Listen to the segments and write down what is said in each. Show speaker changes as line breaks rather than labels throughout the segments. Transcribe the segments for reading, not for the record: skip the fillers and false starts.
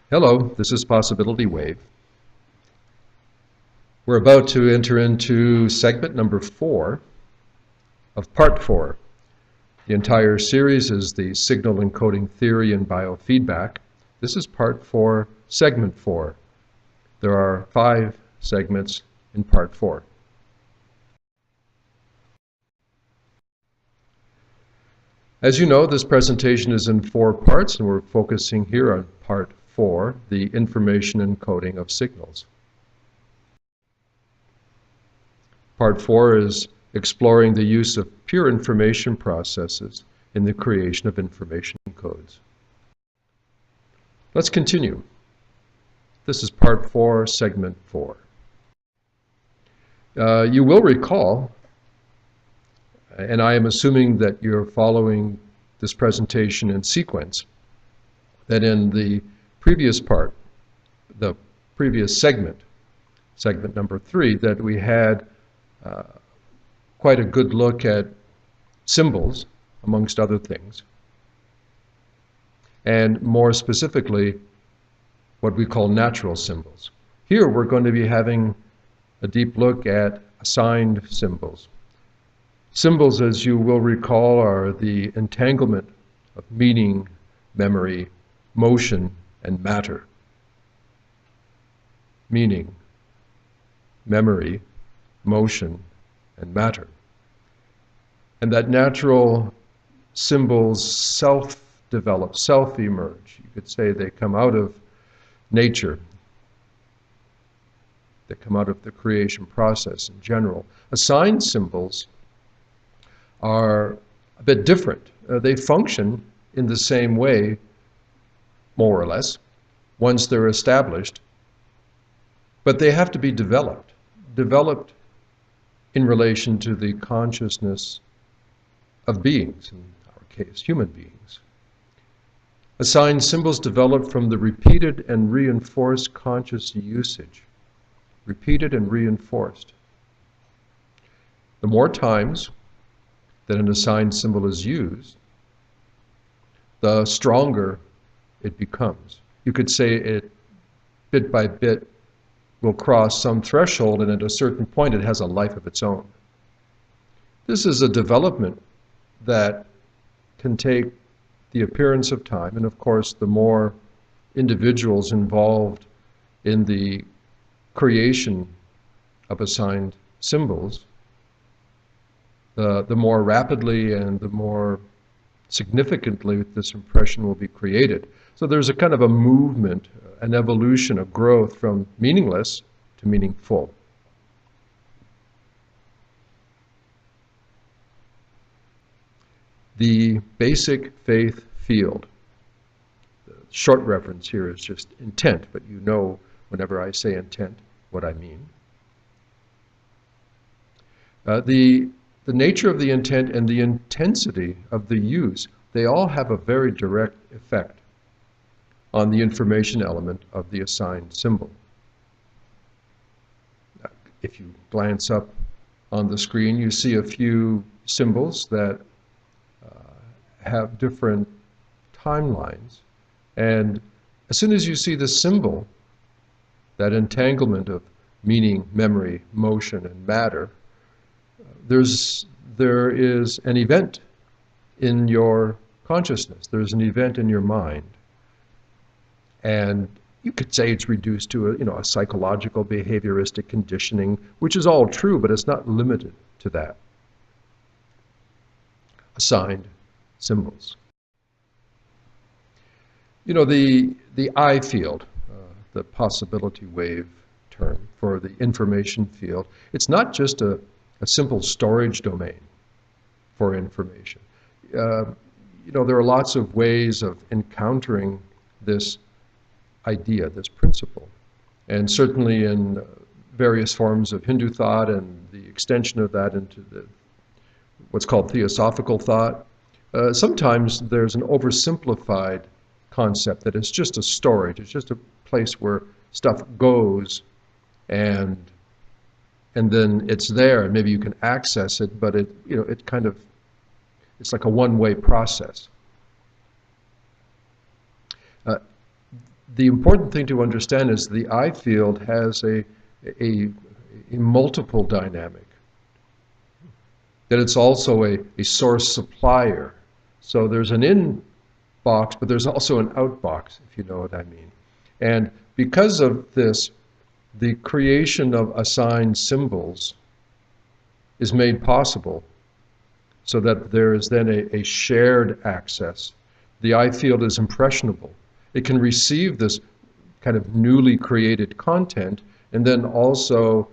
Hello, this is Possibility Wave. We're about to enter into segment number 4 of part 4. The entire series is the signal encoding theory and biofeedback. This is part 4, segment 4. There are 5 segments in part 4. As you know, this presentation is in 4 parts, and we're focusing here on part 4, the information encoding of signals. Part 4 is exploring the use of pure information processes in the creation of information codes. Let's continue. This is part 4, segment 4. You will recall, and I am assuming that you're following this presentation in sequence, that in the previous part, the previous segment, segment number 3, that we had quite a good look at symbols, amongst other things, and more specifically, what we call natural symbols. Here we're going to be having a deep look at assigned symbols. Symbols, as you will recall, are the entanglement of meaning, memory, motion, and matter. Meaning, memory, motion, and matter. And that natural symbols self-develop, self-emerge. You could say they come out of nature. They come out of the creation process in general. Assigned symbols are a bit different. They function in the same way, more or less, once they're established, but they have to be developed in relation to the consciousness of beings, in our case, human beings. Assigned symbols develop from the repeated and reinforced conscious usage. Repeated and reinforced. The more times that an assigned symbol is used, the stronger it becomes. You could say it, bit by bit, will cross some threshold, and at a certain point it has a life of its own. This is a development that can take the appearance of time, and of course the more individuals involved in the creation of assigned symbols, the more rapidly and the more significantly this impression will be created. So there's a kind of a movement, an evolution, a growth from meaningless to meaningful. The basic faith field. The short reference here is just intent, but you know whenever I say intent what I mean. The nature of the intent and the intensity of the use, they all have a very direct effect on the information element of the assigned symbol. If you glance up on the screen, you see a few symbols that have different timelines. And as soon as you see the symbol, that entanglement of meaning, memory, motion, and matter, there is an event in your consciousness. There's an event in your mind. And you could say it's reduced to a psychological behavioristic conditioning, which is all true, but it's not limited to that. Assigned symbols. You know, the I field, the possibility wave term for the information field, it's not just a simple storage domain for information. There are lots of ways of encountering this idea, this principle. And certainly in various forms of Hindu thought and the extension of that into what's called theosophical thought, sometimes there's an oversimplified concept that it's just a storage, it's just a place where stuff goes and then it's there and maybe you can access it, but it's like a one-way process. the important thing to understand is the I field has a multiple dynamic, that it's also a source supplier. So there's an in box, but there's also an out box, if you know what I mean. And because of this, the creation of assigned symbols is made possible so that there is then a shared access. The I field is impressionable. It can receive this kind of newly created content and then also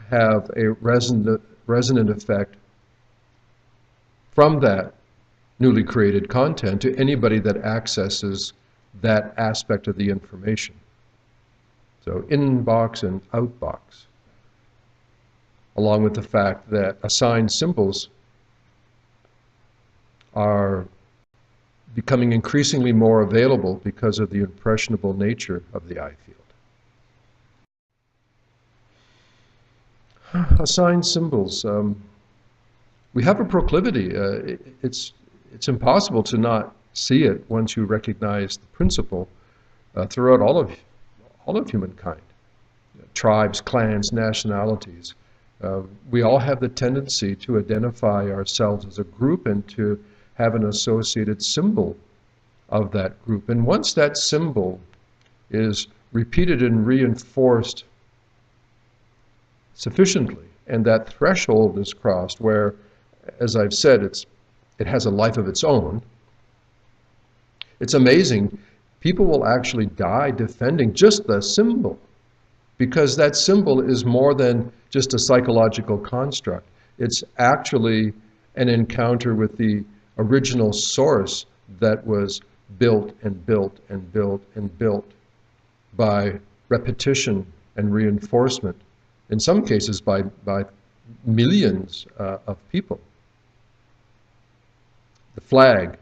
have a resonant effect from that newly created content to anybody that accesses that aspect of the information. So in-box and out-box, along with the fact that assigned symbols are becoming increasingly more available because of the impressionable nature of the I field. Assigned symbols. We have a proclivity. It's impossible to not see it once you recognize the principle throughout all of humankind. Tribes, clans, nationalities. We all have the tendency to identify ourselves as a group and to have an associated symbol of that group. And once that symbol is repeated and reinforced sufficiently, and that threshold is crossed where, as I've said, it has a life of its own, it's amazing. People will actually die defending just the symbol, because that symbol is more than just a psychological construct. It's actually an encounter with the original source that was built and built and built and built by repetition and reinforcement, in some cases by millions of people. The flag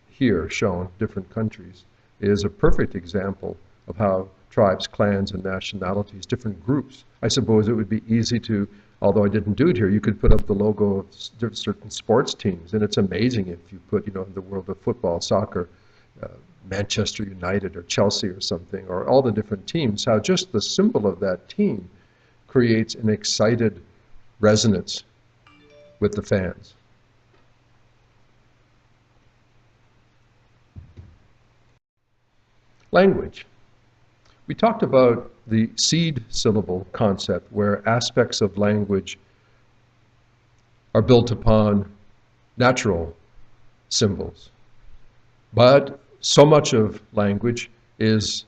here shown, different countries, is a perfect example of how tribes, clans, and nationalities, different groups. I suppose it would be easy to, although I didn't do it here, you could put up the logo of certain sports teams, and it's amazing if you put, in the world of football, soccer, Manchester United or Chelsea or something, or all the different teams, how just the symbol of that team creates an excited resonance with the fans. Language. We talked about the seed syllable concept, where aspects of language are built upon natural symbols. But so much of language is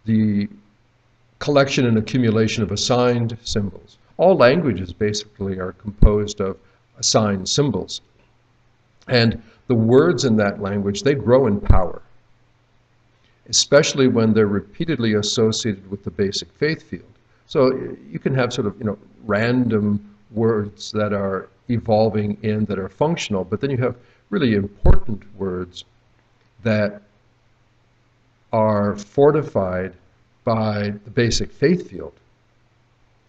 the collection and accumulation of assigned symbols. All languages basically are composed of assigned symbols. And the words in that language, they grow in power, especially when they're repeatedly associated with the basic faith field. So you can have sort of, random words that are evolving in, that are functional, but then you have really important words that are fortified by the basic faith field.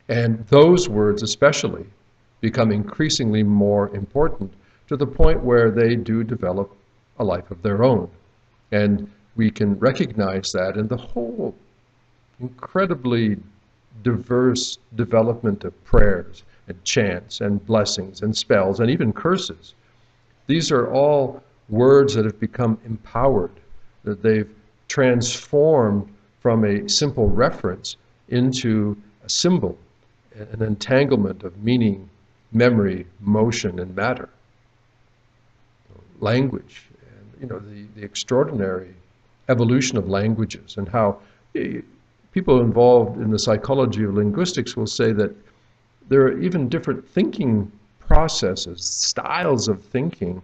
And those words especially become increasingly more important to the point where they do develop a life of their own. And we can recognize that in the whole incredibly diverse development of prayers and chants and blessings and spells and even curses. These are all words that have become empowered, that they've transformed from a simple reference into a symbol, an entanglement of meaning, memory, motion, and matter. Language, and the extraordinary evolution of languages, and how people involved in the psychology of linguistics will say that there are even different thinking processes, styles of thinking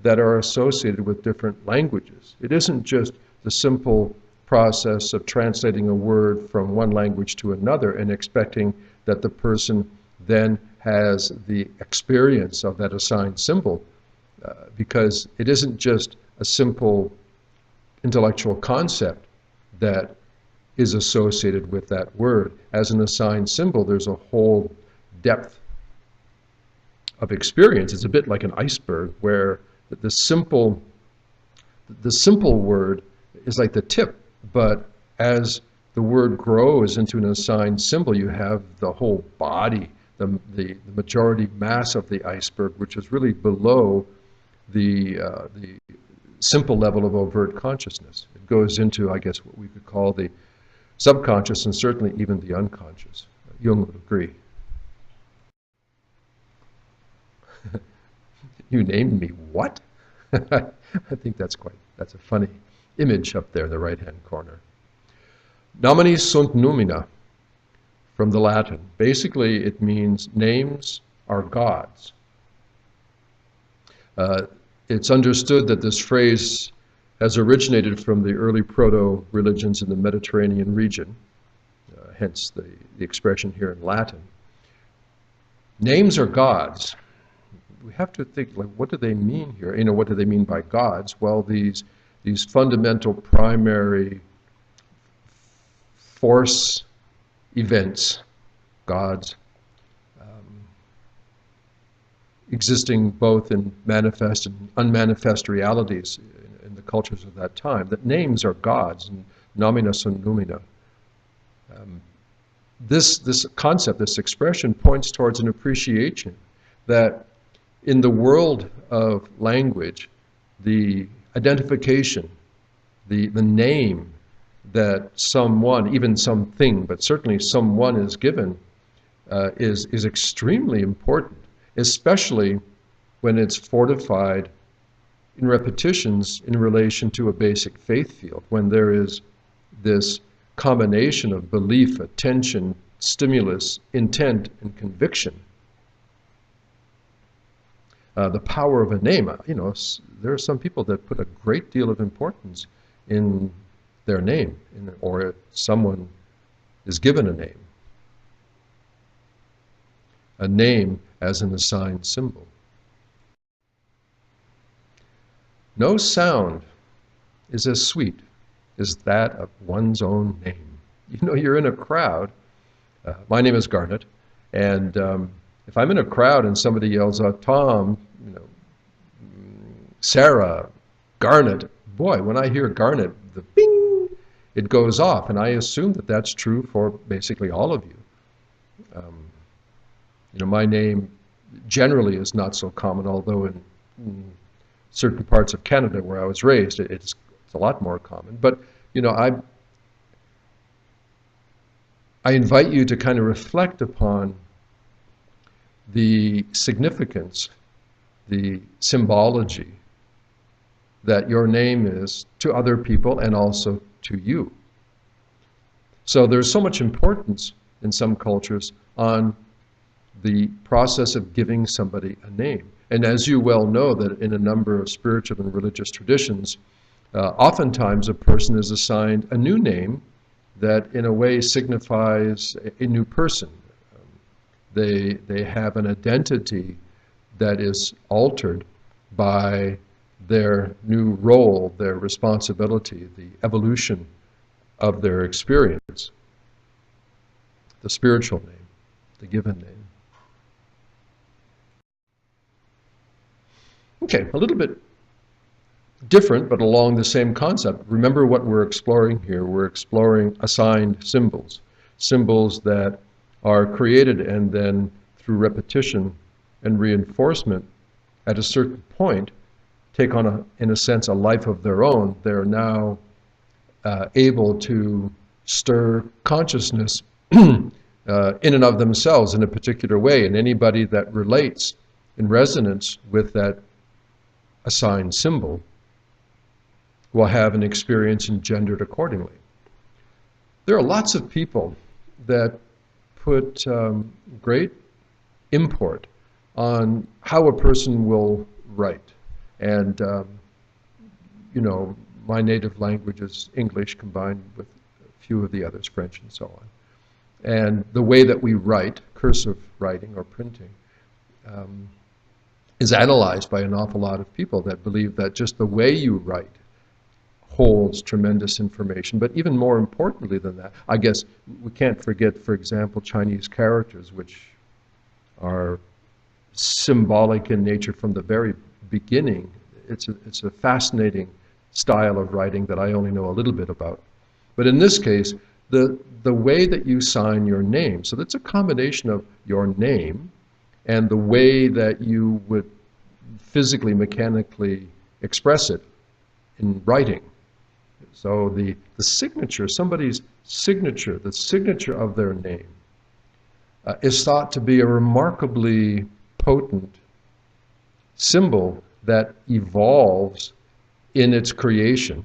that are associated with different languages. It isn't just the simple process of translating a word from one language to another and expecting that the person then has the experience of that assigned symbol, because it isn't just a simple intellectual concept that is associated with that word. As an assigned symbol, there's a whole depth of experience. It's a bit like an iceberg, where the simple word is like the tip But as the word grows into an assigned symbol, you have the whole body, the majority mass of the iceberg, which is really below the simple level of overt consciousness. It goes into, I guess, what we could call the subconscious and certainly even the unconscious. Jung would agree. You named me what? I think that's a funny image up there in the right-hand corner. Nomini sunt numina, from the Latin. Basically, it means names are gods. It's understood that this phrase has originated from the early proto-religions in the Mediterranean region, hence the expression here in Latin. Names are gods. We have to think, like, what do they mean here? You know, what do they mean by gods? Well, these fundamental primary force events, gods, existing both in manifest and unmanifest realities in the cultures of that time, that names are gods, and nomina sunt numina. This concept, this expression, points towards an appreciation that in the world of language, the identification, the name that someone, even something, but certainly someone is given, is extremely important, especially when it's fortified in repetitions in relation to a basic faith field, when there is this combination of belief, attention, stimulus, intent, and conviction. The power of a name, you know, there are some people that put a great deal of importance in their name, or someone is given a name. A name as an assigned symbol. No sound is as sweet as that of one's own name. You know, you're in a crowd. My name is Garnet, and if I'm in a crowd and somebody yells out, Tom, you know, Sarah, Garnet, boy, when I hear Garnet, the bing, it goes off, and I assume that that's true for basically all of you. You know, my name generally is not so common, although in certain parts of Canada where I was raised, it's a lot more common. But, you know, I invite you to kind of reflect upon the significance, the symbology that your name is to other people and also to you. So there's so much importance in some cultures on the process of giving somebody a name. And as you well know, that in a number of spiritual and religious traditions, oftentimes a person is assigned a new name that in a way signifies a new person. They have an identity that is altered by their new role, their responsibility, the evolution of their experience. The spiritual name, the given name. Okay, a little bit different, but along the same concept. Remember what we're exploring here. We're exploring assigned symbols. Symbols that are created and then through repetition and reinforcement at a certain point take on, in a sense, a life of their own. They're now able to stir consciousness in and of themselves in a particular way, and anybody that relates in resonance with that assigned symbol will have an experience engendered accordingly. There are lots of people that put great import on how a person will write. And, you know, my native language is English combined with a few of the others, French and so on. And the way that we write, cursive writing or printing, is analyzed by an awful lot of people that believe that just the way you write holds tremendous information. But even more importantly than that, I guess we can't forget, for example, Chinese characters, which are symbolic in nature from the very beginning. It's a fascinating style of writing that I only know a little bit about. But in this case, the way that you sign your name, so that's a combination of your name and the way that you would physically, mechanically express it in writing. So the signature, somebody's signature, the signature of their name, is thought to be a remarkably potent symbol that evolves in its creation,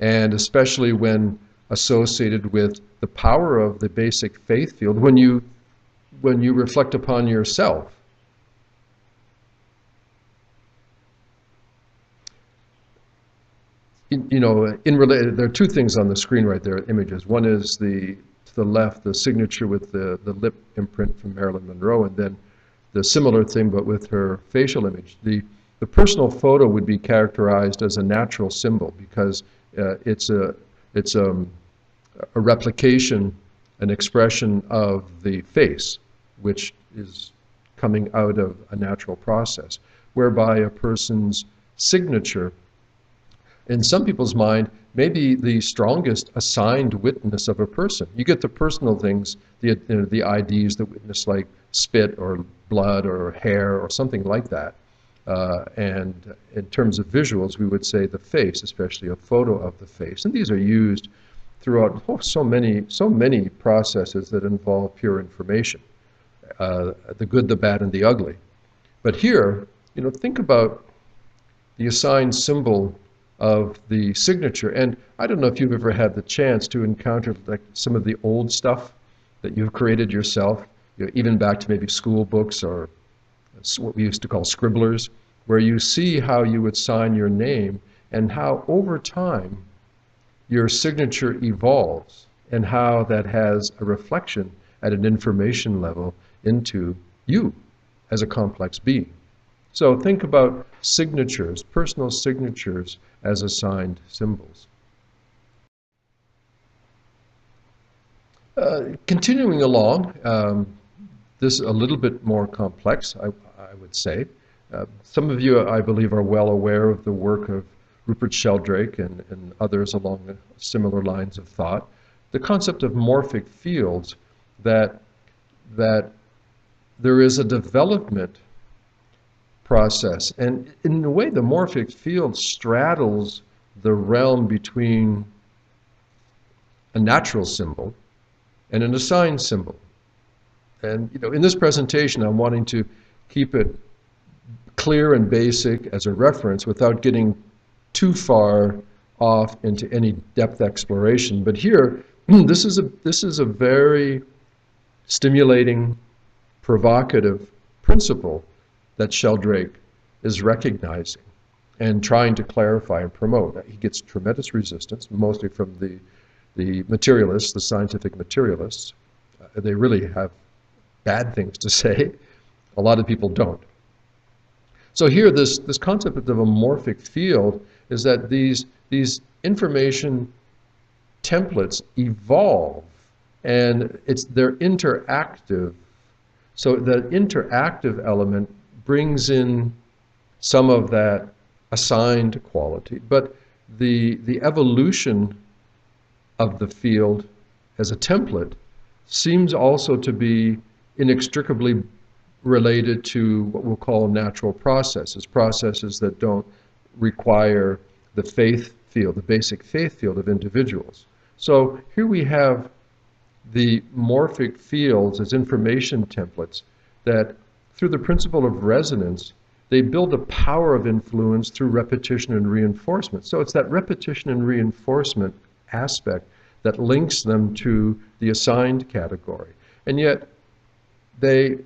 and especially when associated with the power of the basic faith field, when you reflect upon yourself. There are two things on the screen right there, images. One is to the left, the signature with the lip imprint from Marilyn Monroe, and then the similar thing but with her facial image. The personal photo would be characterized as a natural symbol because it's a replication, an expression of the face, which is coming out of a natural process, whereby a person's signature, in some people's mind, may be the strongest assigned witness of a person. You get the personal things, the IDs that witness, like spit or blood or hair or something like that. And in terms of visuals, we would say the face, especially a photo of the face. And these are used throughout so many processes that involve pure information, the good, the bad, and the ugly. But here, think about the assigned symbol of the signature. And I don't know if you've ever had the chance to encounter like some of the old stuff that you've created yourself, even back to maybe school books or what we used to call scribblers, where you see how you would sign your name and how over time your signature evolves and how that has a reflection at an information level into you as a complex being. So think about signatures, personal signatures, as assigned symbols. Continuing along, this is a little bit more complex, I would say. Some of you, I believe, are well aware of the work of Rupert Sheldrake and others along similar lines of thought. The concept of morphic fields, that there is a development process. And in a way, the morphic field straddles the realm between a natural symbol and an assigned symbol. And in this presentation, I'm wanting to keep it clear and basic as a reference without getting too far off into any depth exploration. But here, this is a very stimulating, provocative principle that Sheldrake is recognizing and trying to clarify and promote. He gets tremendous resistance, mostly from the materialists, the scientific materialists. They really have bad things to say. A lot of people don't. So here, this concept of a morphic field is that these information templates evolve, and they're interactive. So the interactive element brings in some of that assigned quality, but the evolution of the field as a template seems also to be inextricably related to what we'll call natural processes that don't require the faith field, the basic faith field of individuals. So here we have the morphic fields as information templates that, through the principle of resonance, they build a power of influence through repetition and reinforcement. So it's that repetition and reinforcement aspect that links them to the assigned category. And yet they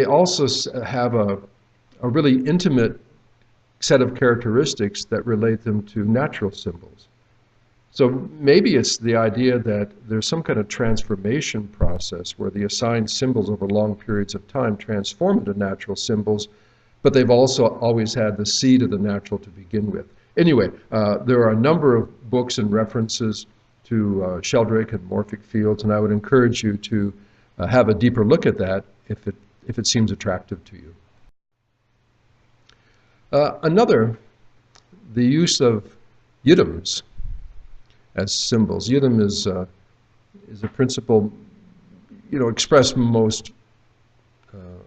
also have a really intimate set of characteristics that relate them to natural symbols. So maybe it's the idea that there's some kind of transformation process where the assigned symbols over long periods of time transform into natural symbols, but they've also always had the seed of the natural to begin with. Anyway, there are a number of books and references to Sheldrake and morphic fields, and I would encourage you to have a deeper look at that if it seems attractive to you. Another, the use of yidams as symbols. Yidam is a principle, expressed most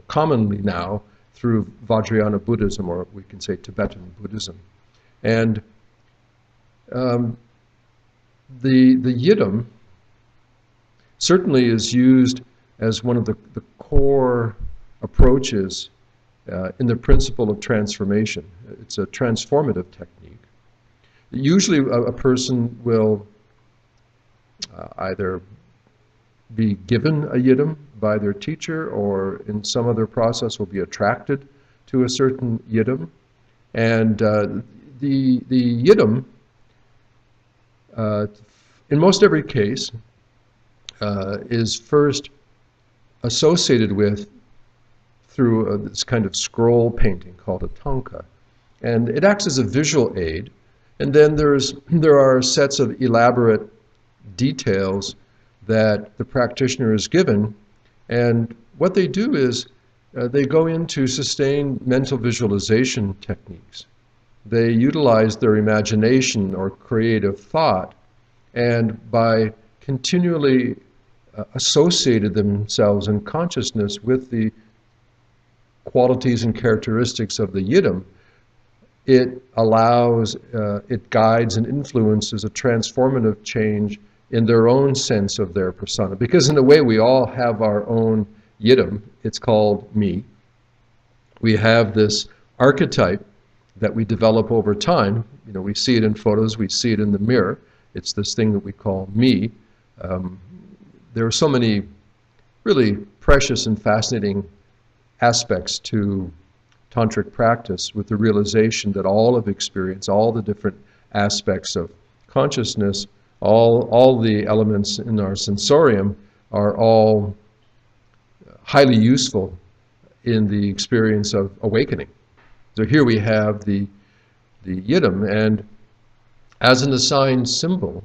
commonly now through Vajrayana Buddhism, or we can say Tibetan Buddhism. And the yidam certainly is used as one of the core approaches in the principle of transformation. It's a transformative technique. Usually a person will either be given a yidam by their teacher, or in some other process will be attracted to a certain yidam. And the yidam, in most every case, is first associated with through this kind of scroll painting called a tanka. And it acts as a visual aid. And then there are sets of elaborate details that the practitioner is given. And what they do is they go into sustained mental visualization techniques. They utilize their imagination or creative thought, and by continually associated themselves in consciousness with the qualities and characteristics of the yidam, it allows, it guides and influences a transformative change in their own sense of their persona. Because in a way we all have our own yidam. It's called me. We have this archetype that we develop over time. We see it in photos, we see it in the mirror. It's this thing that we call me. There are so many really precious and fascinating aspects to tantric practice, with the realization that all of experience, all the different aspects of consciousness, all the elements in our sensorium are all highly useful in the experience of awakening. So here we have the yidam, and as an assigned symbol,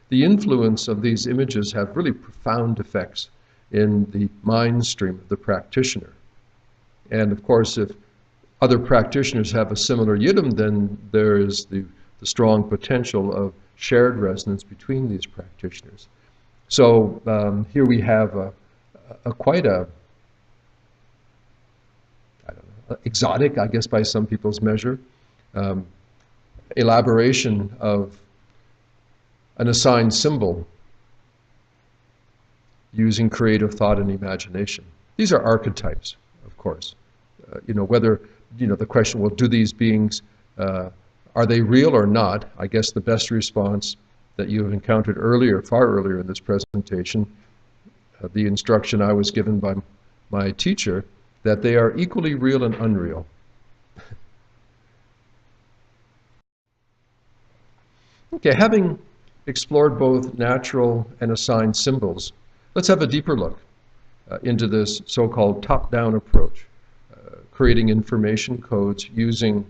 the influence of these images have really profound effects in the mind stream of the practitioner. And of course, if other practitioners have a similar yidam, then there is the strong potential of shared resonance between these practitioners. So here we have quite a exotic, I guess by some people's measure, elaboration of an assigned symbol using creative thought and imagination. These are archetypes, of course. Whether, the question, well, do these beings, are they real or not? I guess the best response that you have encountered earlier, far earlier in this presentation, the instruction I was given by my teacher, that they are equally real and unreal. Okay, having explored both natural and assigned symbols, let's have a deeper look into this so-called top-down approach, creating information codes using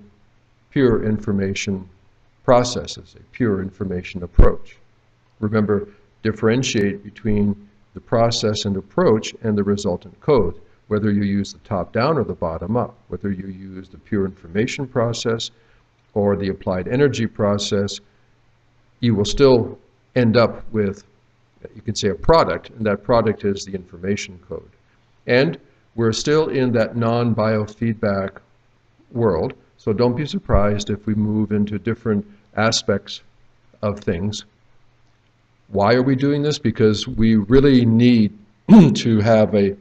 pure information processes, a pure information approach. Remember, differentiate between the process and approach and the resultant code, whether you use the top-down or the bottom-up, whether you use the pure information process or the applied energy process, you will still end up with, you can say, a product, and that product is the information code. And we're still in that non-biofeedback world, so don't be surprised if we move into different aspects of things. Why are we doing this? Because we really need to have a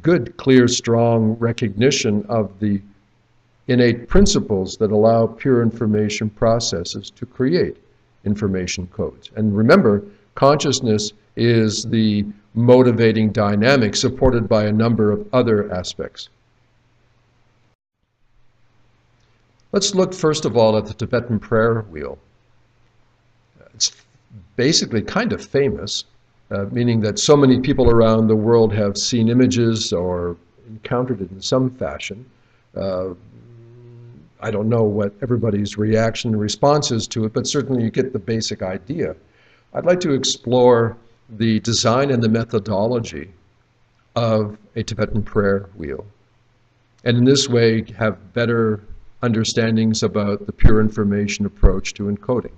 good, clear, strong recognition of the innate principles that allow pure information processes to create information codes. And remember, consciousness is the motivating dynamic supported by a number of other aspects. Let's look first of all at the Tibetan prayer wheel. It's basically kind of famous, meaning that so many people around the world have seen images or encountered it in some fashion. I don't know what everybody's reaction and response is to it, but certainly you get the basic idea. I'd like to explore the design and the methodology of a Tibetan prayer wheel, and in this way have better understandings about the pure information approach to encoding.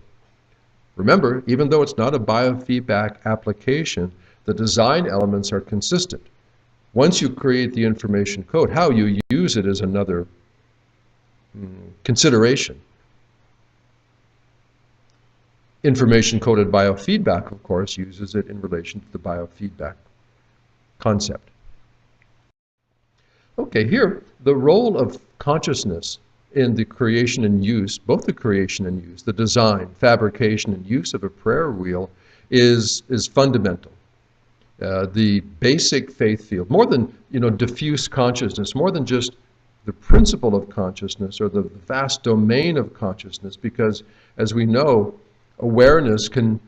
Remember, even though it's not a biofeedback application, the design elements are consistent. Once you create the information code, how you use it is another consideration. Information coded biofeedback, of course, uses it in relation to the biofeedback concept. Okay, here, the role of consciousness in the creation and use, both the creation and use, the design, fabrication, and use of a prayer wheel is fundamental. The basic faith field, more than diffuse consciousness, more than just the principle of consciousness or the vast domain of consciousness, because as we know, awareness can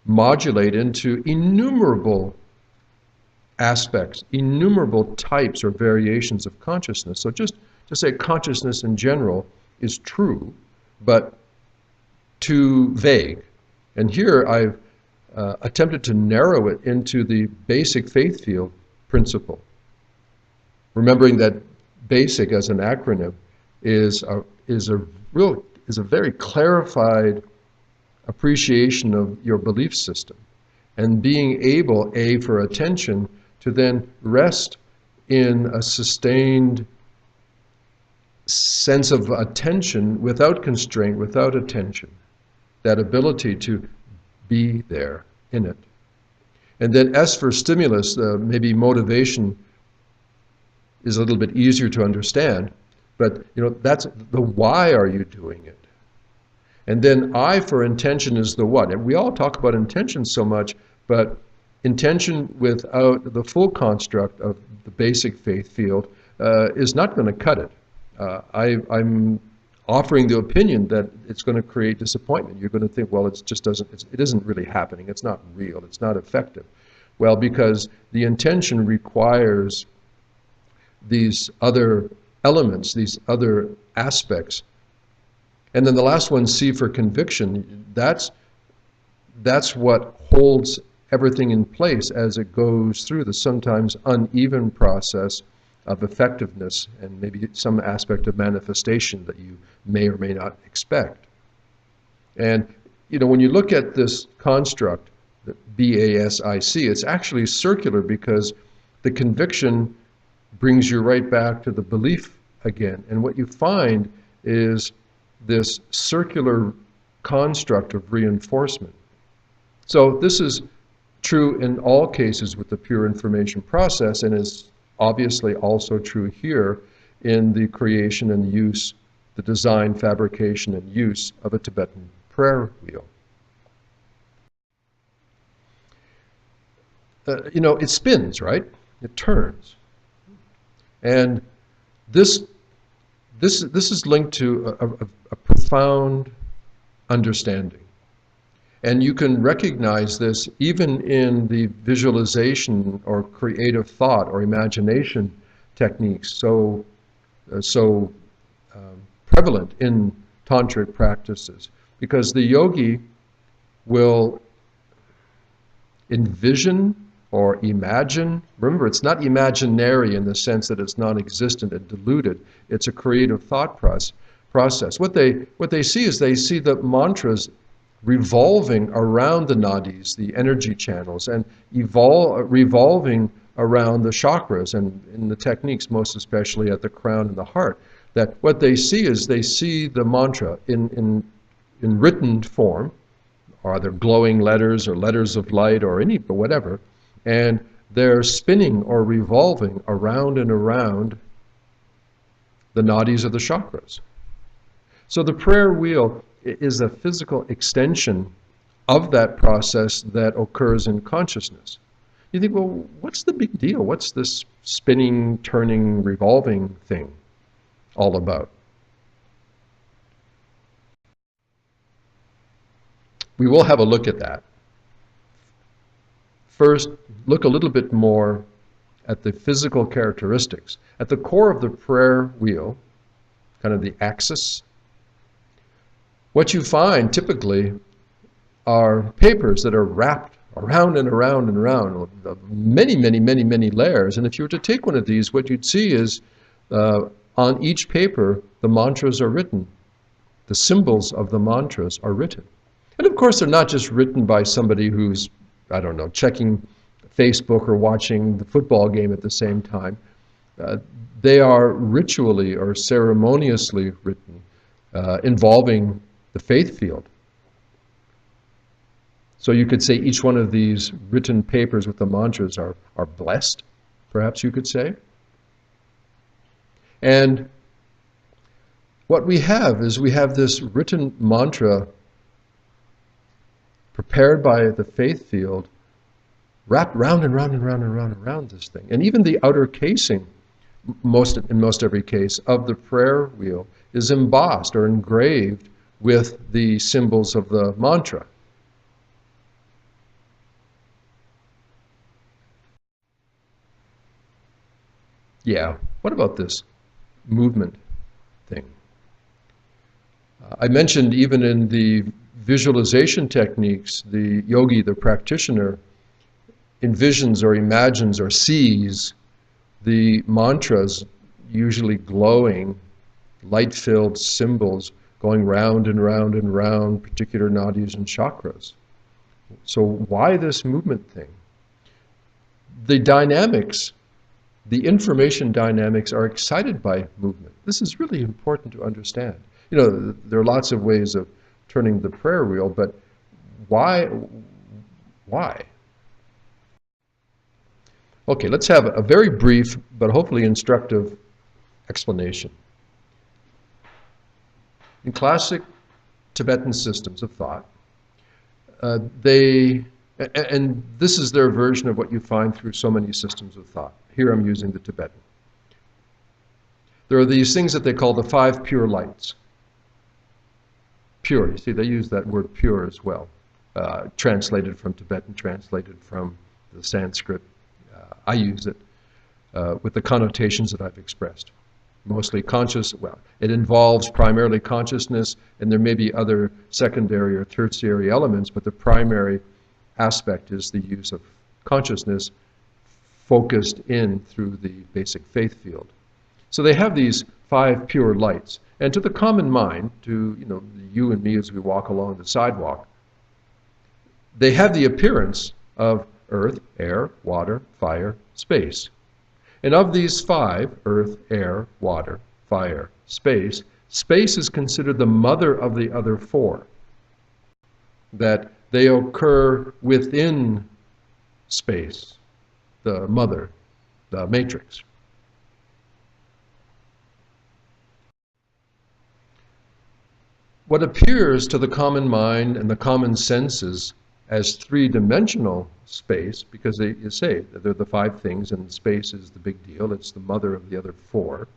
modulate into innumerable aspects, innumerable types or variations of consciousness. So just to say consciousness in general is true, but too vague. And here I've attempted to narrow it into the basic faith field principle. Remembering that BASIC as an acronym is a very clarified appreciation of your belief system, and being able, for attention, to then rest in a sustained sense of attention without constraint, without attention, that ability to be there in it. And then S for stimulus, maybe motivation is a little bit easier to understand, but that's the why are you doing it? And then I for intention is the what. And we all talk about intention so much, but intention without the full construct of the basic faith field is not going to cut it. I'm offering the opinion that it's going to create disappointment. You're going to think, well, it isn't really happening. It's not real. It's not effective. Well, because the intention requires these other elements, these other aspects. And then the last one, C for conviction, that's what holds everything in place as it goes through the sometimes uneven process of effectiveness and maybe some aspect of manifestation that you may or may not expect. And when you look at this construct, the B.A.S.I.C, it's actually circular because the conviction brings you right back to the belief again. And what you find is this circular construct of reinforcement. So this is true in all cases with the pure information process, and is obviously also true here in the creation and use, the design, fabrication, and use of a Tibetan prayer wheel. It spins, right? It turns. And this is linked to a profound understanding. And you can recognize this even in the visualization or creative thought or imagination techniques so prevalent in tantric practices. Because the yogi will envision or imagine. Remember, it's not imaginary in the sense that it's non-existent and diluted. It's a creative thought process. What they see is they see the mantras revolving around the nadis, the energy channels, and revolving around the chakras, and in the techniques, most especially at the crown and the heart. That what they see is they see the mantra in written form, or either glowing letters or letters of light or whatever, and they're spinning or revolving around and around the nadis of the chakras. So the prayer wheel is a physical extension of that process that occurs in consciousness. You think, well, what's the big deal? What's this spinning, turning, revolving thing all about? We will have a look at that. First, look a little bit more at the physical characteristics. At the core of the prayer wheel, kind of the axis, what you find typically are papers that are wrapped around and around and around, many, many, many, many layers. And if you were to take one of these, what you'd see is on on each paper, the mantras are written. The symbols of the mantras are written. And of course, they're not just written by somebody who's, I don't know, checking Facebook or watching the football game at the same time. They are ritually or ceremoniously written, involving the faith field. So you could say each one of these written papers with the mantras are blessed, perhaps you could say. And what we have is we have this written mantra prepared by the faith field, wrapped round and round and round and round and round this thing. And even the outer casing, in most every case, of the prayer wheel is embossed or engraved with the symbols of the mantra. Yeah, what about this movement thing? I mentioned even in the visualization techniques, the yogi, the practitioner, envisions or imagines or sees the mantras, usually glowing, light-filled symbols going round and round and round particular nadis and chakras. So why this movement thing? The dynamics, the information dynamics are excited by movement. This is really important to understand. You know, there are lots of ways of turning the prayer wheel, but why? Okay, let's have a very brief but hopefully instructive explanation. In classic Tibetan systems of thought, and this is their version of what you find through so many systems of thought. Here I'm using the Tibetan. There are these things that they call the 5 pure lights. Pure, you see, they use that word pure as well, translated from Tibetan, translated from the Sanskrit. I use it with the connotations that I've expressed. Mostly conscious, well, it involves primarily consciousness, and there may be other secondary or tertiary elements, but the primary aspect is the use of consciousness focused in through the basic faith field. So they have these 5 pure lights, and to the common mind, to you and me as we walk along the sidewalk, they have the appearance of earth, air, water, fire, space. And of these 5, earth, air, water, fire, space, space is considered the mother of the other 4. That they occur within space, the mother, the matrix. What appears to the common mind and the common senses as 3-dimensional space, because you say that they're the 5 things and space is the big deal, it's the mother of the other 4.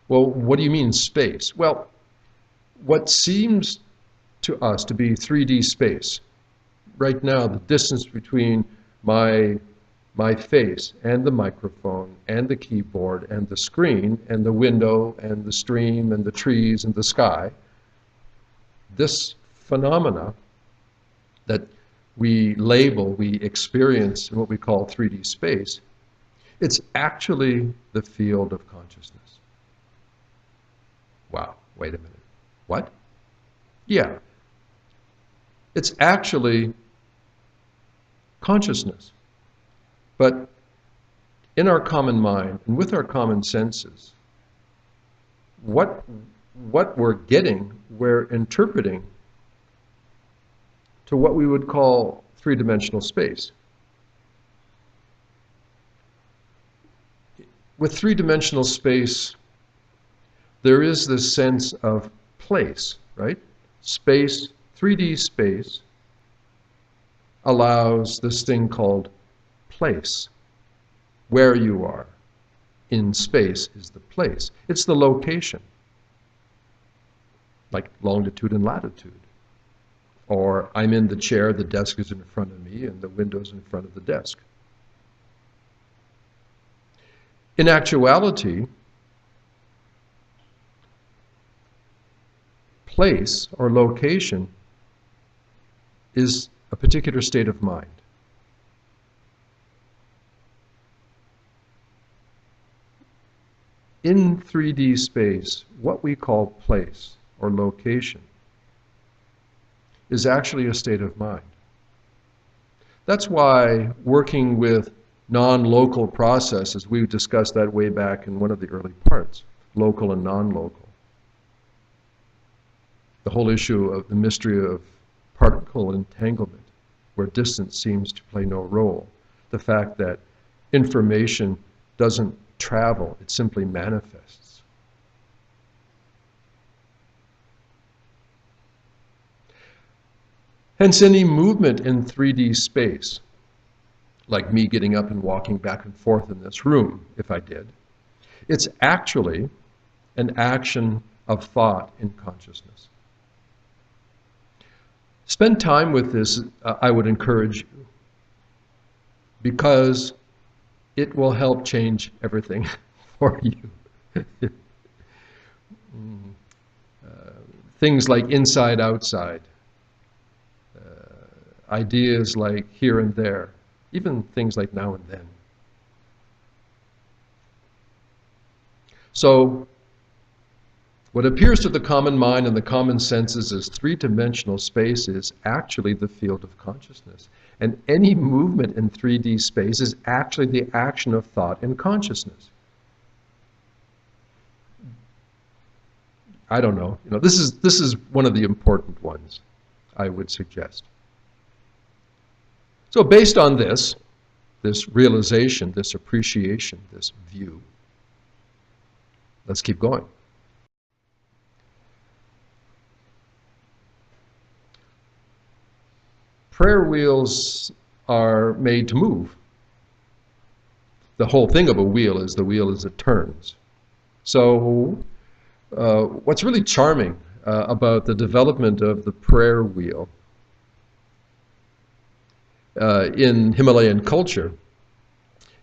Well, what do you mean space? Well, what seems to us to be 3D space, right now the distance between my face and the microphone and the keyboard and the screen and the window and the stream and the trees and the sky, this phenomena that we label, we experience in what we call 3D space, it's actually the field of consciousness. Wow, wait a minute. What? Yeah. It's actually consciousness. But in our common mind and with our common senses, what we're getting, we're interpreting to what we would call 3-dimensional space. With 3-dimensional space, there is this sense of place, right? Space, 3D space, allows this thing called place. Where you are in space is the place. It's the location, like longitude and latitude. Or I'm in the chair, the desk is in front of me, and the window's in front of the desk. In actuality, place or location is a particular state of mind. in 3D space, what we call place or location is actually a state of mind. That's why working with non-local processes, we discussed that way back in one of the early parts, local and non-local. The whole issue of the mystery of particle entanglement, where distance seems to play no role. The fact that information doesn't travel, it simply manifests. Hence, any movement in 3D space, like me getting up and walking back and forth in this room, if I did, it's actually an action of thought in consciousness. Spend time with this, I would encourage you, because it will help change everything for you. Things like inside, outside, ideas like here and there, even things like now and then. So, what appears to the common mind and the common senses as three-dimensional space is actually the field of consciousness. And any movement in 3D space is actually the action of thought and consciousness. I don't know. This is one of the important ones, I would suggest. So based on this realization, this appreciation, this view, let's keep going. Prayer wheels are made to move. The whole thing of a wheel is the wheel as it turns. So what's really charming about the development of the prayer wheel in Himalayan culture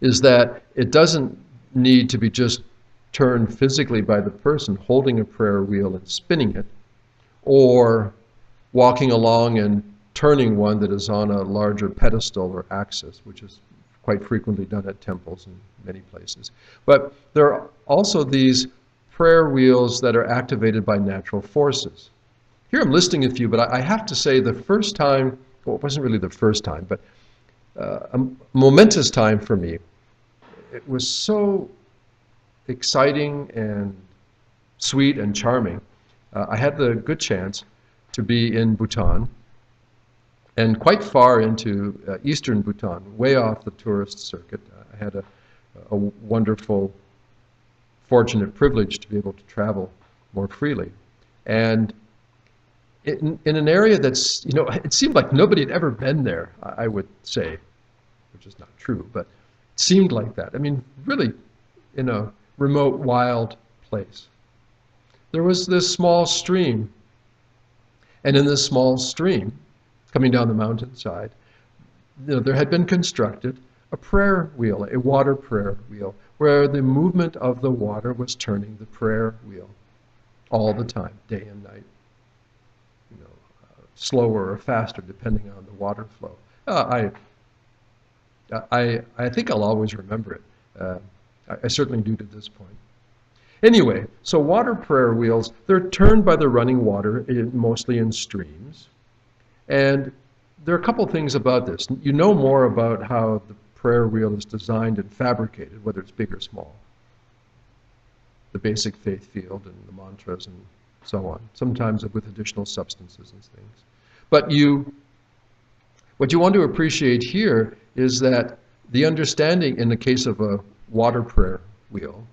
is that it doesn't need to be just turned physically by the person holding a prayer wheel and spinning it, or walking along and turning one that is on a larger pedestal or axis, which is quite frequently done at temples in many places. But there are also these prayer wheels that are activated by natural forces. Here I'm listing a few, but I have to say the first time, well, it wasn't really the first time, but a momentous time for me. It was so exciting and sweet and charming. I had the good chance to be in Bhutan, and quite far into eastern Bhutan, way off the tourist circuit. I had a wonderful, fortunate privilege to be able to travel more freely. And in an area that's, it seemed like nobody had ever been there, I would say, which is not true, but it seemed like that. I mean, really, in a remote, wild place. There was this small stream, and in this small stream, coming down the mountainside, there had been constructed a prayer wheel, a water prayer wheel, where the movement of the water was turning the prayer wheel all the time, day and night. Slower or faster depending on the water flow. I think I'll always remember it. I certainly do to this point. Anyway, so water prayer wheels, they're turned by the running water, mostly in streams. And there are a couple things about this. You know more about how the prayer wheel is designed and fabricated, whether it's big or small. The basic faith field and the mantras and so on, sometimes with additional substances and things. But what you want to appreciate here is that the understanding in the case of a water prayer wheel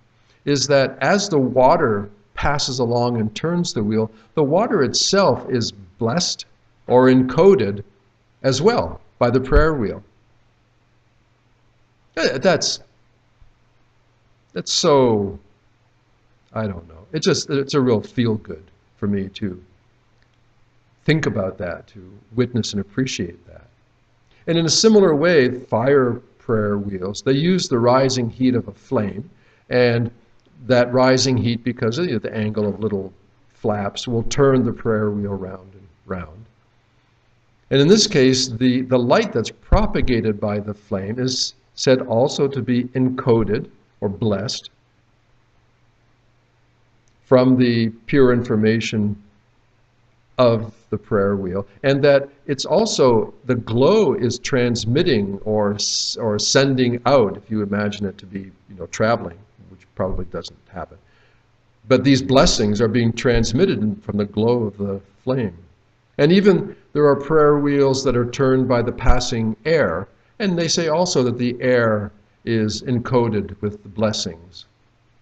is that as the water passes along and turns the wheel, the water itself is blessed or encoded as well by the prayer wheel. That's so, I don't know. It's a real feel good for me to think about that, to witness and appreciate that. And in a similar way, fire prayer wheels, they use the rising heat of a flame, and that rising heat, because of the angle of little flaps, will turn the prayer wheel round and round. And in this case, the light that's propagated by the flame is said also to be encoded or blessed from the pure information of the prayer wheel, and that it's also, the glow is transmitting or sending out, if you imagine it to be, traveling, which probably doesn't happen. But these blessings are being transmitted from the glow of the flame. And even there are prayer wheels that are turned by the passing air, and they say also that the air is encoded with the blessings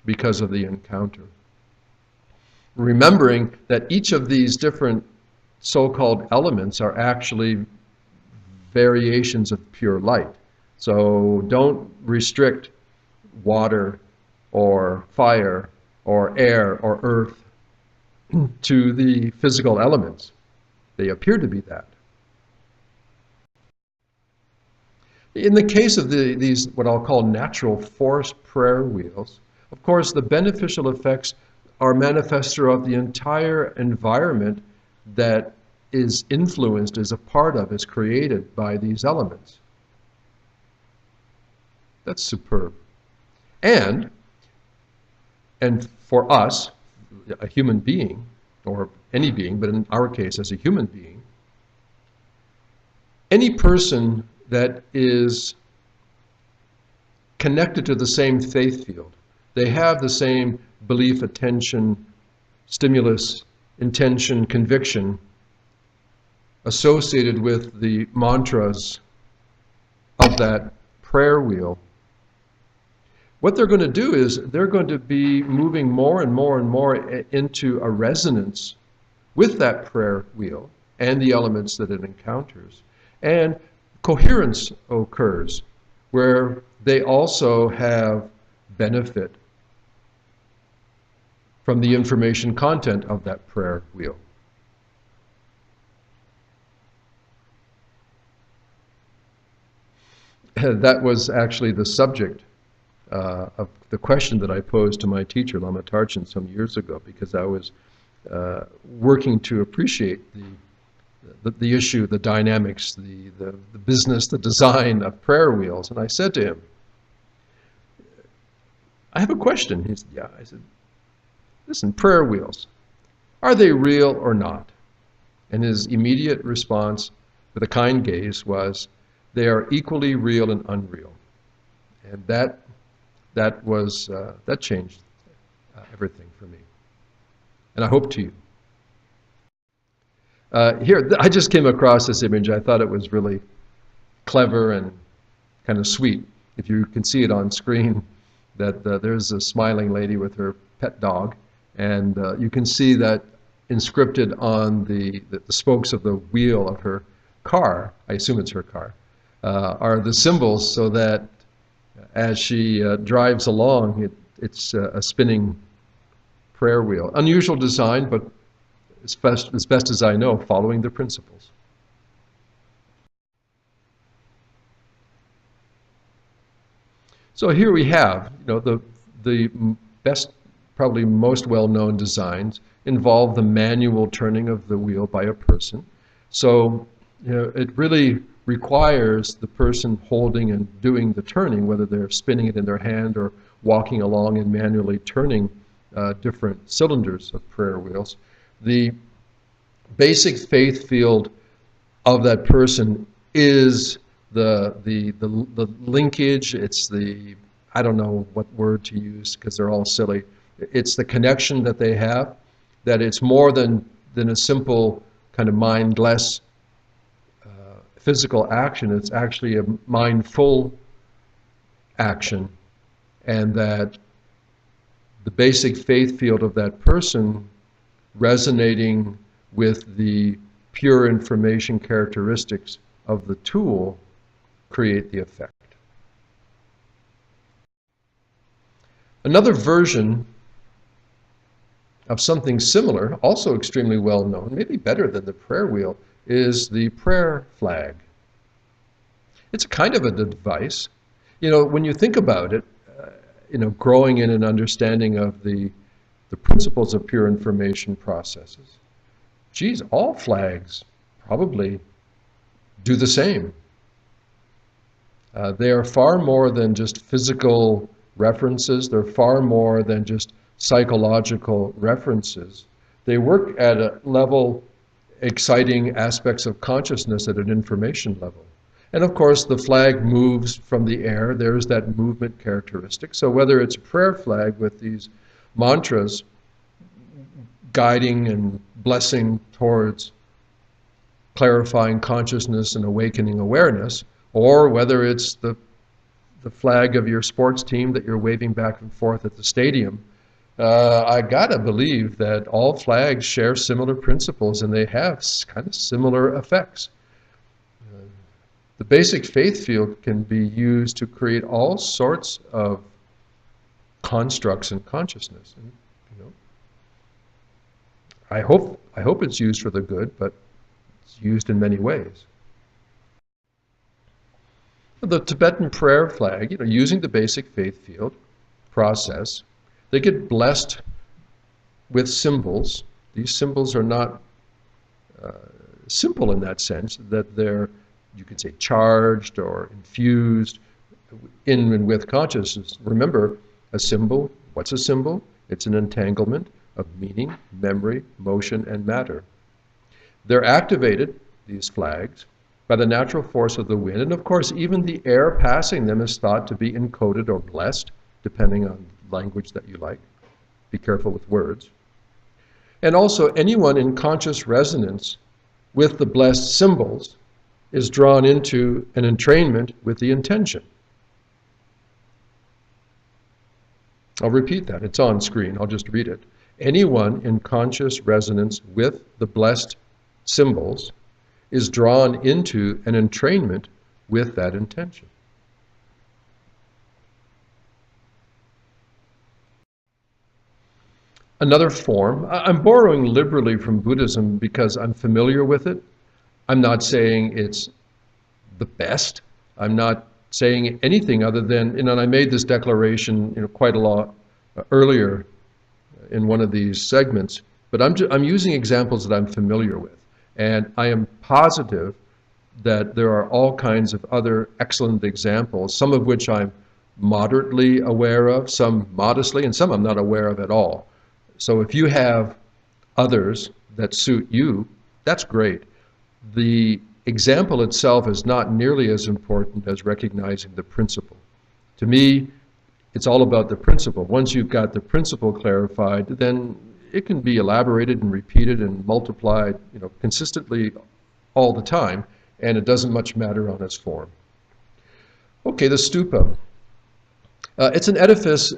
because of the encounter. Remembering that each of these different so-called elements are actually variations of pure light. So don't restrict water or fire or air or earth to the physical elements. They appear to be that. In the case of these, what I'll call natural force prayer wheels, of course, the beneficial effects are manifest throughout the entire environment that is influenced, is a part of, is created by these elements. That's superb. And for us, a human being, or any being, but in our case as a human being, any person that is connected to the same faith field, they have the same belief, attention, stimulus, intention, conviction associated with the mantras of that prayer wheel. What they're going to do is they're going to be moving more and more and more into a resonance with that prayer wheel and the elements that it encounters. And coherence occurs where they also have benefit from the information content of that prayer wheel. That was actually the subject of the question that I posed to my teacher, Lama Tarchin, some years ago, because I was working to appreciate the issue, the dynamics, the business, the design of prayer wheels. And I said to him, I have a question. He said, yeah. I said, listen, prayer wheels, are they real or not? And his immediate response with a kind gaze was, they are equally real and unreal. And that changed everything for me. And I hope to you. Here, I just came across this image. I thought it was really clever and kind of sweet. If you can see it on screen, that there's a smiling lady with her pet dog, and you can see that inscripted on the spokes of the wheel of her car, I assume it's her car, are the symbols, so that as she drives along, it's a spinning prayer wheel. Unusual design, but as best as I know, following the principles. So here we have, the best, probably most well-known designs involve the manual turning of the wheel by a person. So, it really requires the person holding and doing the turning, whether they're spinning it in their hand or walking along and manually turning different cylinders of prayer wheels. The basic faith field of that person is the linkage. It's the, I don't know what word to use because they're all silly. It's the connection that they have, that it's more than a simple kind of mindless physical action. It's actually a mindful action, and that the basic faith field of that person resonating with the pure information characteristics of the tool create the effect. Another version of something similar, also extremely well known, maybe better than the prayer wheel, is the prayer flag. It's kind of a device. When you think about it, growing in an understanding of the principles of pure information processes, geez, all flags probably do the same. They are far more than just physical references. They're far more than just psychological references. They work at a level exciting aspects of consciousness at an information level. And of course, the flag moves from the air. There's that movement characteristic. So whether it's a prayer flag with these mantras guiding and blessing towards clarifying consciousness and awakening awareness, or whether it's the flag of your sports team that you're waving back and forth at the stadium, I gotta believe that all flags share similar principles and they have kind of similar effects. The basic faith field can be used to create all sorts of constructs in consciousness. And, I hope it's used for the good, but it's used in many ways. The Tibetan prayer flag, using the basic faith field process, they get blessed with symbols. These symbols are not simple in that sense, that they're, you could say, charged or infused in and with consciousness. Remember, a symbol, what's a symbol? It's an entanglement of meaning, memory, motion, and matter. They're activated, these flags, by the natural force of the wind, and of course even the air passing them is thought to be encoded or blessed, depending on language that you like. Be careful with words. And also anyone in conscious resonance with the blessed symbols is drawn into an entrainment with the intention. I'll repeat that, it's on screen, I'll just read it. Anyone in conscious resonance with the blessed symbols is drawn into an entrainment with that intention. Another form, I'm borrowing liberally from Buddhism because I'm familiar with it. I'm not saying it's the best. I'm not saying anything other than, and I made this declaration quite a lot earlier in one of these segments, but I'm using examples that I'm familiar with. And I am positive that there are all kinds of other excellent examples, some of which I'm moderately aware of, some modestly, and some I'm not aware of at all. So if you have others that suit you, that's great. The example itself is not nearly as important as recognizing the principle. To me, it's all about the principle. Once you've got the principle clarified, then it can be elaborated and repeated and multiplied, consistently all the time, and it doesn't much matter on its form. Okay, the stupa. It's an edifice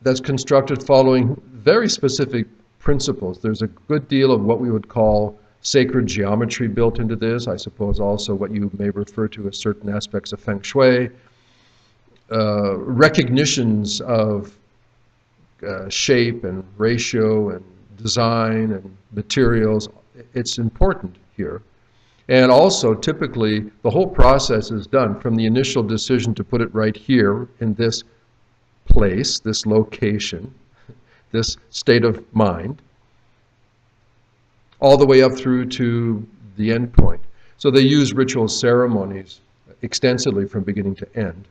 that's constructed following very specific principles. There's a good deal of what we would call sacred geometry built into this. I suppose also what you may refer to as certain aspects of feng shui. Recognitions of shape and ratio and design and materials. It's important here. And also, typically, the whole process is done from the initial decision to put it right here in this place, this location, this state of mind, all the way up through to the end point. So they use ritual ceremonies extensively from beginning to end.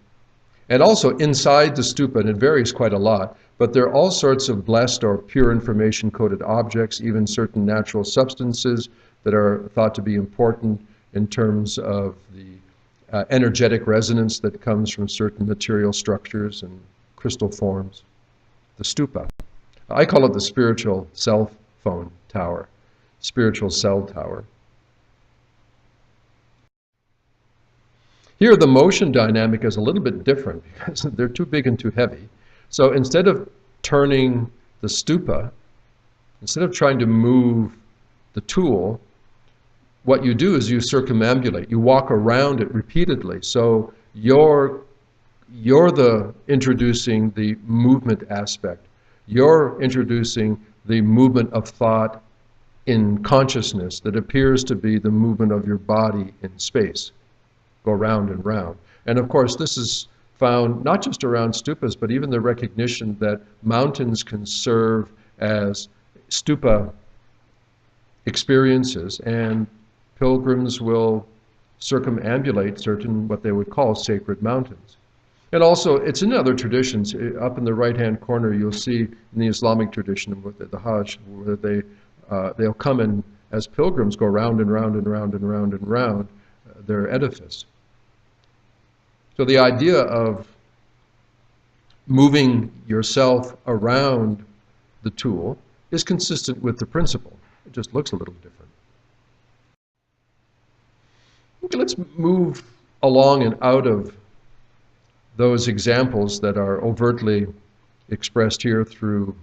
And also inside the stupa, and it varies quite a lot, but there are all sorts of blessed or pure information-coded objects, even certain natural substances that are thought to be important in terms of the energetic resonance that comes from certain material structures and crystal forms. The stupa. I call it the spiritual cell phone tower, spiritual cell tower. Here the motion dynamic is a little bit different because they're too big and too heavy. So instead of turning the stupa, instead of trying to move the tool, what you do is you circumambulate. You walk around it repeatedly. So you're introducing the movement aspect. You're introducing the movement of thought in consciousness that appears to be the movement of your body in space. Go round and round. And of course, this is found not just around stupas, but even the recognition that mountains can serve as stupa experiences, and pilgrims will circumambulate certain what they would call sacred mountains. And also, it's in other traditions. Up in the right-hand corner, you'll see in the Islamic tradition with the Hajj, where they'll come in as pilgrims, go round and round and round and round and round their edifice. So the idea of moving yourself around the tool is consistent with the principle. It just looks a little different. Okay, let's move along and out of those examples that are overtly expressed here through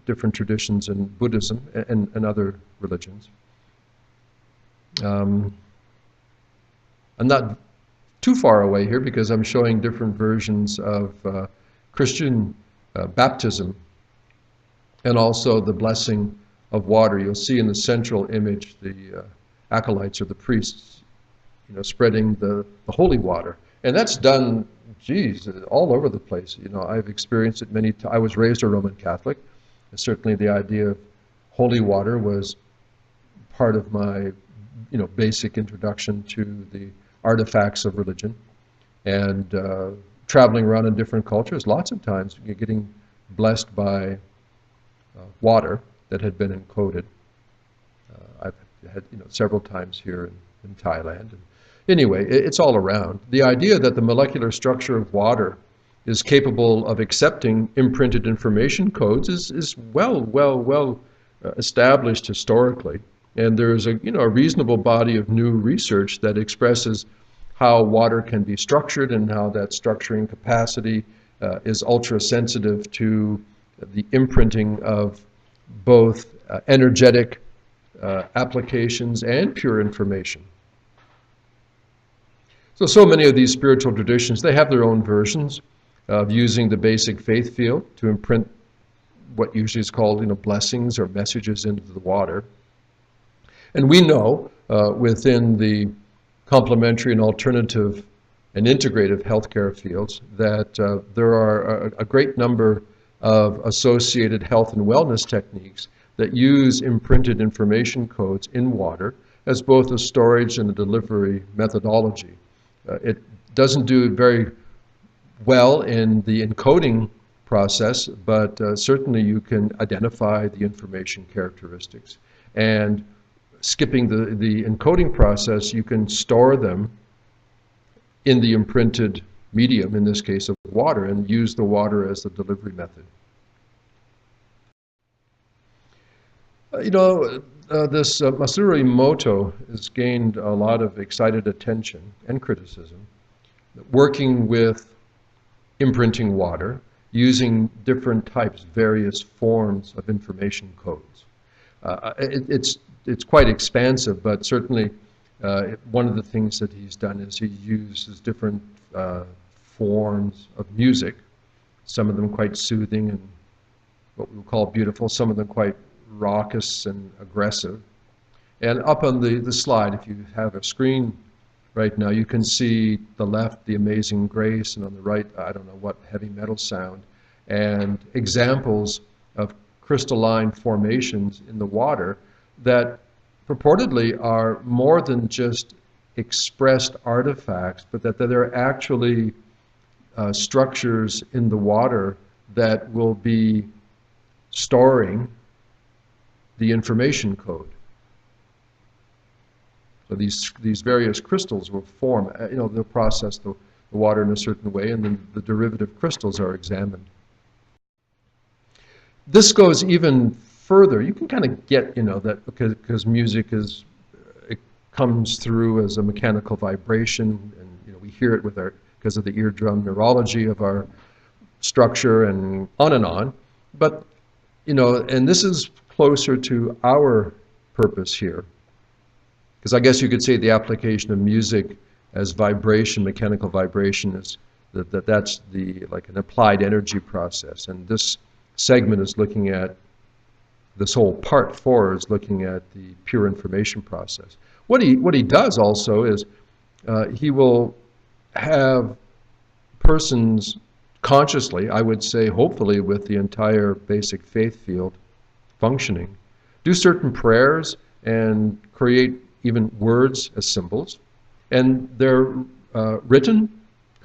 different traditions in Buddhism and other religions. I'm not too far away here because I'm showing different versions of Christian baptism and also the blessing of water. You'll see in the central image the acolytes or the priests, spreading the holy water. And that's done, all over the place. I've experienced it many times. I was raised a Roman Catholic, and certainly the idea of holy water was part of my, basic introduction to the artifacts of religion. And traveling around in different cultures, lots of times you're getting blessed by water that had been encoded. I've had, several times here in Thailand. Anyway, it's all around. The idea that the molecular structure of water is capable of accepting imprinted information codes is well established historically. And there's a reasonable body of new research that expresses how water can be structured and how that structuring capacity is ultra sensitive to the imprinting of both energetic applications and pure information. So many of these spiritual traditions, they have their own versions of using the basic faith field to imprint what usually is called, blessings or messages into the water. And we know within the complementary and alternative and integrative healthcare fields that there are a great number of associated health and wellness techniques that use imprinted information codes in water as both a storage and a delivery methodology. It doesn't do very well in the encoding process, but certainly you can identify the information characteristics. And skipping the encoding process, you can store them in the imprinted medium, in this case of water, and use the water as the delivery method. This Masaru Emoto has gained a lot of excited attention and criticism, working with imprinting water, using different types, various forms of information codes. It's quite expansive, but certainly one of the things that he's done is he uses different forms of music, some of them quite soothing and what we would call beautiful, some of them quite raucous and aggressive. And up on the slide, if you have a screen right now, you can see the left, the Amazing Grace, and on the right, I don't know what heavy metal sound, and examples of crystalline formations in the water that purportedly are more than just expressed artifacts, but that they're actually structures in the water that will be storing the information code. So these various crystals will form, they'll process the water in a certain way, and then the derivative crystals are examined. This goes even further. You can kind of get, that because music it comes through as a mechanical vibration, and we hear it because of the eardrum neurology of our structure, and on. But and this is closer to our purpose here, because I guess you could say the application of music as vibration, mechanical vibration, is that's like an applied energy process, and this segment is looking at, this whole part 4 is looking at the pure information process. What he does also is he will have persons consciously, I would say hopefully with the entire basic faith field functioning, do certain prayers and create even words as symbols, and they're written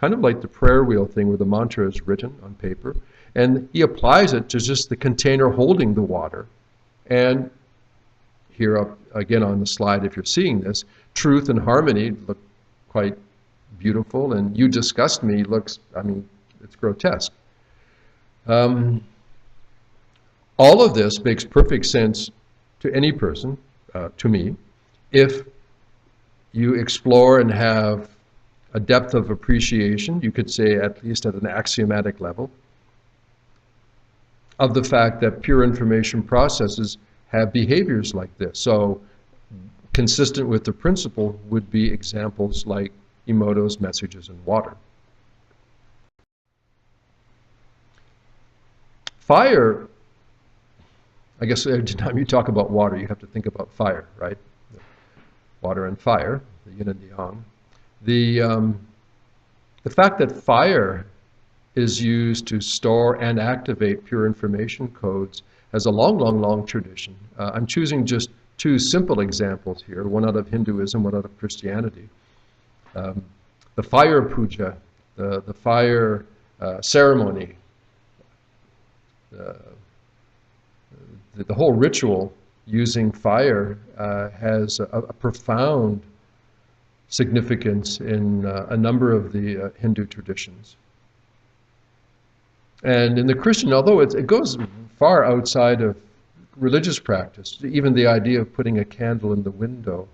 kind of like the prayer wheel thing where the mantra is written on paper, and he applies it to just the container holding the water. And here up again on the slide, if you're seeing this, truth and harmony look quite beautiful, and you disgust me looks, I mean, it's grotesque. All of this makes perfect sense to any person, to me, if you explore and have a depth of appreciation, you could say at least at an axiomatic level, of the fact that pure information processes have behaviors like this. So consistent with the principle would be examples like Emoto's messages in water. Fire, I guess every time you talk about water, you have to think about fire, right? Water and fire, the yin and the yang. The fact that fire is used to store and activate pure information codes has a long, long, long tradition. I'm choosing just two simple examples here, one out of Hinduism, one out of Christianity. The fire puja, the fire ceremony, the whole ritual using fire has a profound significance in a number of the Hindu traditions. And in the Christian, although it goes far outside of religious practice, even the idea of putting a candle in the window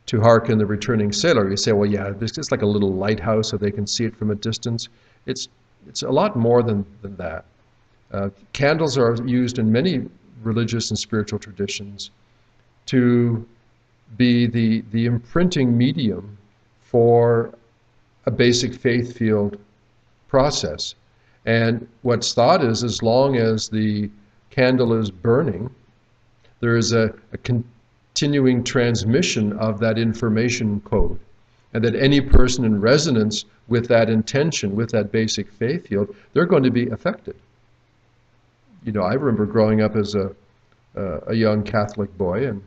to hearken the returning sailor, you say, well, yeah, it's just like a little lighthouse so they can see it from a distance. It's a lot more than that. Candles are used in many religious and spiritual traditions to be the imprinting medium for a basic faith field process. And what's thought is, as long as the candle is burning, there is a continuing transmission of that information code, and that any person in resonance with that intention, with that basic faith field, they're going to be affected. You know, I remember growing up as a young Catholic boy in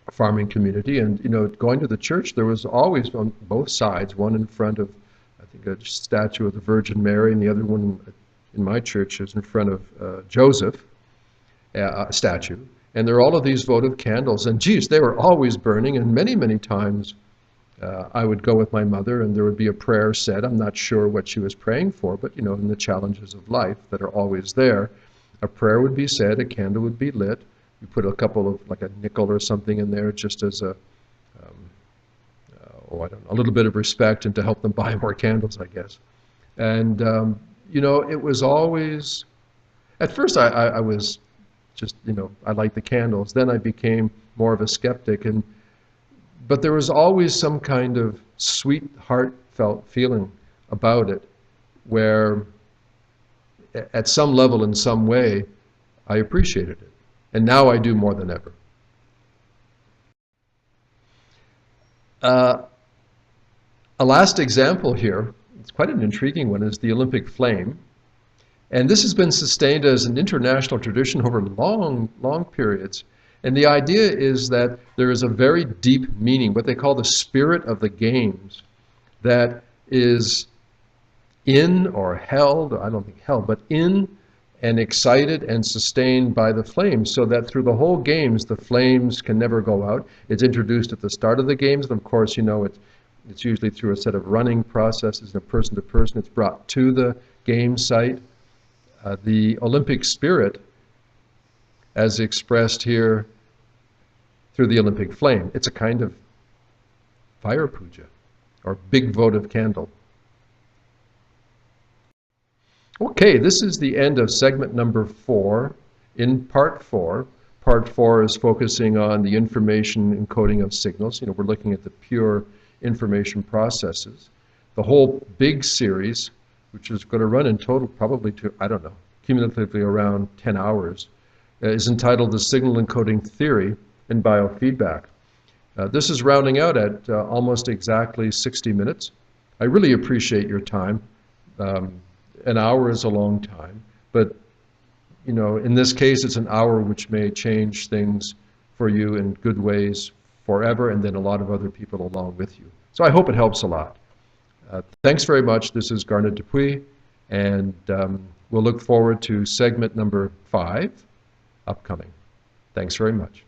a farming community, and, you know, going to the church, there was always on both sides, one in front of, I think, a statue of the Virgin Mary, and the other one in my church is in front of Joseph, a statue. And there are all of these votive candles, and geez, they were always burning, and many, many times I would go with my mother, and there would be a prayer said. I'm not sure what she was praying for, but, you know, in the challenges of life that are always there, a prayer would be said, a candle would be lit. You put a couple of, like a nickel or something in there just as a, I don't know, a little bit of respect and to help them buy more candles, I guess. And, you know, it was always, at first I was just, you know, I liked the candles. Then I became more of a skeptic, but there was always some kind of sweet, heartfelt feeling about it where at some level, in some way, I appreciated it. And now I do more than ever. A last example here, it's quite an intriguing one, is the Olympic flame. And this has been sustained as an international tradition over long, long periods. And the idea is that there is a very deep meaning, what they call the spirit of the games, that is in or held, I don't think held, but in and excited and sustained by the flames, so that through the whole games, the flames can never go out. It's introduced at the start of the games, and of course, you know, it's usually through a set of running processes, and person to person, it's brought to the game site. The Olympic spirit, as expressed here through the Olympic flame, it's a kind of fire puja, or big votive candle. Okay, this is the end of segment number 4 in part 4. Part 4 is focusing on the information encoding of signals. You know, we're looking at the pure information processes. The whole big series, which is going to run in total probably to, I don't know, cumulatively around 10 hours, is entitled The Signal Encoding Theory in Biofeedback. This is rounding out at almost exactly 60 minutes. I really appreciate your time. An hour is a long time, but, you know, in this case, it's an hour which may change things for you in good ways forever, and then a lot of other people along with you. So I hope it helps a lot. Thanks very much. This is Garnet Dupuis, and we'll look forward to segment number 5 upcoming. Thanks very much.